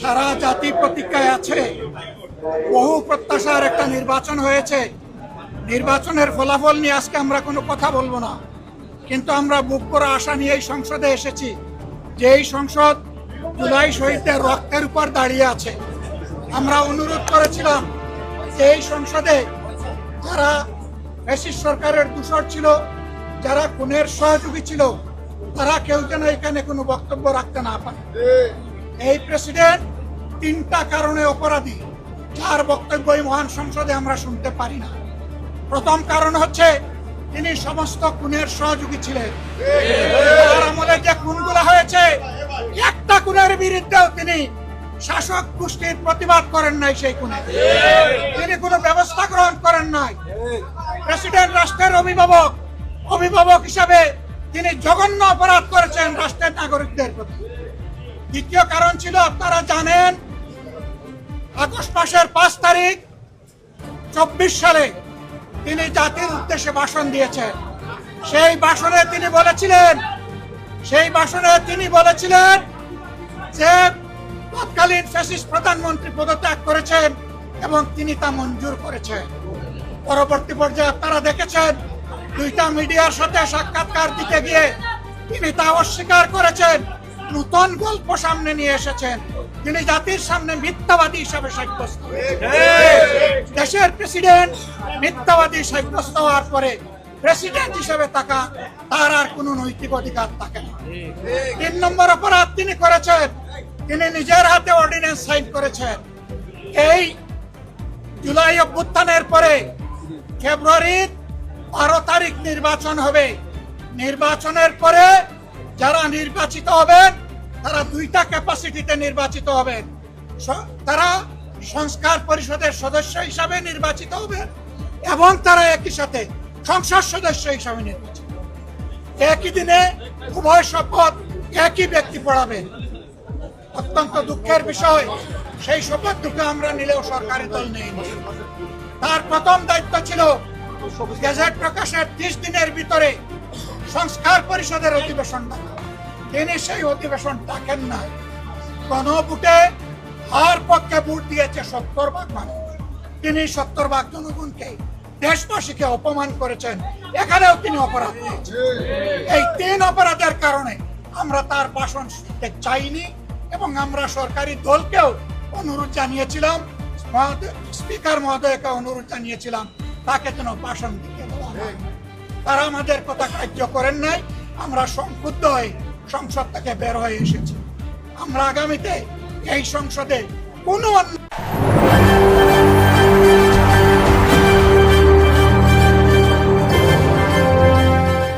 সারা জাতি প্রতীক্ষায় আছে। বহু প্রত্যাশার একটা নির্বাচন হয়েছে। নির্বাচনের ফলাফল নিয়ে আজকে আমরা কোনো কথা বলবো না, কিন্তু আমরা বুক করা আশা নিয়ে এই সংসদে এসেছি যে এই সংসদ জুলাই শহীদদের রক্তের উপর দাঁড়িয়ে আছে। আমরা অনুরোধ করেছিলাম যে এই সংসদে যারা ফ্যাসিস্ট সরকারের দূষর ছিল, যারা খুনের সহযোগী ছিল, তারা কেউ যেন এখানে কোনো বক্তব্য রাখতে না পারে। এই প্রেসিডেন্ট 3টা কারণে অপরাধী, যার বক্তব্য এই মহান সংসদে আমরা শুনতে পারি না। প্রথম কারণ হচ্ছে তিনি সমস্ত খুনের সহযোগী ছিলেন। তার আমলে যে খুনগুলো হয়েছে, একটা খুনের বিরুদ্ধেও তিনি শাসক গোষ্ঠীর প্রতিবাদ করেন নাই। সেই খুনে তিনি কোনো ব্যবস্থা গ্রহণ করেন নাই। প্রেসিডেন্ট রাষ্ট্রের অভিভাবক হিসাবে তিনি জঘন্য অপরাধ করেছেন রাষ্ট্রের নাগরিকদের প্রতি। দ্বিতীয় কারণ ছিল, আপনারা জানেন, আগস্ট মাসের 5 তারিখ 24 সালে তিনি জাতির উদ্দেশ্যে ভাষণ দিয়েছেন। সেই ভাষণে তিনি বলেছিলেন যে তৎকালীন ফ্যাসিস্ট প্রধানমন্ত্রী পদত্যাগ করেছেন এবং তিনি তা মঞ্জুর করেছেন। পরবর্তী পর্যায়ে আপনারা দেখেছেন 2টা মিডিয়ার সাথে সাক্ষাৎকার দিতে গিয়ে তিনি তা অস্বীকার করেছেন। নতুন গল্প সামনে নিয়ে এসেছেন। তিনি জাতির সামনে মিথ্যাবাদী হিসাবে সাব্যস্ত হয়েছেন। দেশের প্রেসিডেন্ট মিথ্যাবাদী সাব্যস্ত হওয়ার পরে প্রেসিডেন্ট হিসেবে তার আর কোনো নৈতিক অধিকার থাকে না। 3 নম্বর অপরাধ তিনি করেছেন, তিনি নিজের হাতে অর্ডিন্যান্স সাইন করেছেন। এই জুলাই অভ্যুত্থানের পরে ফেব্রুয়ারির 12 তারিখ নির্বাচন হবে। নির্বাচনের পরে যারা নির্বাচিত হবেন তারা 2টা ক্যাপাসিটিতে নির্বাচিত হবেন। তারা সংস্কার পরিষদের সদস্য হিসাবে নির্বাচিত হবেন এবং তারা একই সাথে সংসদ সদস্য হিসাবে নির্বাচিত। একই দিনে উভয় শপথ একই ব্যক্তি পড়াবেন। অত্যন্ত দুঃখের বিষয়, সেই শপথটুকু আমরা নিলেও সরকারি দল নেই। তার প্রথম দায়িত্ব ছিল গেজেট প্রকাশের 30 দিনের ভিতরে সংস্কার পরিষদের অধিবেশন ডাকা। তিনি সেই অধিবেশন ডাকেন নাই। গণভোটে হার পক্ষে ভোট দিয়েছে 70% মানুষ। তিনি 70% জনগণকে, দেশবাসীকে অপমান করেছেন। এখানেও তিনি অপরাধ করেছেন। এই 3 অপরাধের কারণে আমরা তার ভাষণ শুনতে চাইনি এবং আমরা সরকারি দলকেও অনুরোধ জানিয়েছিলাম, স্পিকার মহোদয়কে অনুরোধ জানিয়েছিলাম তাকে যেন ভাষণ দিতে দেওয়া হয়। তারা আমাদের কথা কার্য করেন নাই। আমরা সংক্ষুব্ধ হয়ে সংসদ থেকে বের হয়ে এসেছি। আমরা আগামীতে এই সংসদে কোনো